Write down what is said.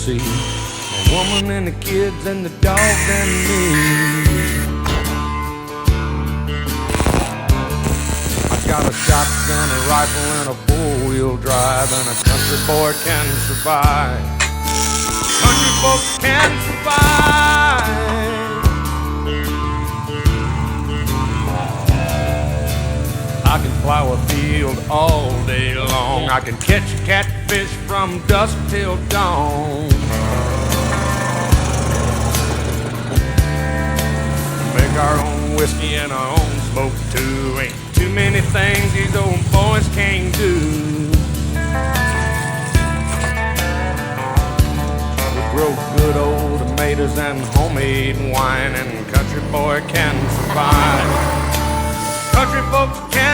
see a woman and the kids and the dogs and me. I got a shotgun, a rifle, and a four-wheel drive, and a country boy can survive. Country folks can survive. I can plow a field all day long. I can catch catfish from dusk till dawn. Make our own whiskey and our own smoke too. Ain't too many things these old boys can't do. We grow good old tomatoes and homemade wine, and country boy can survive. Country folks can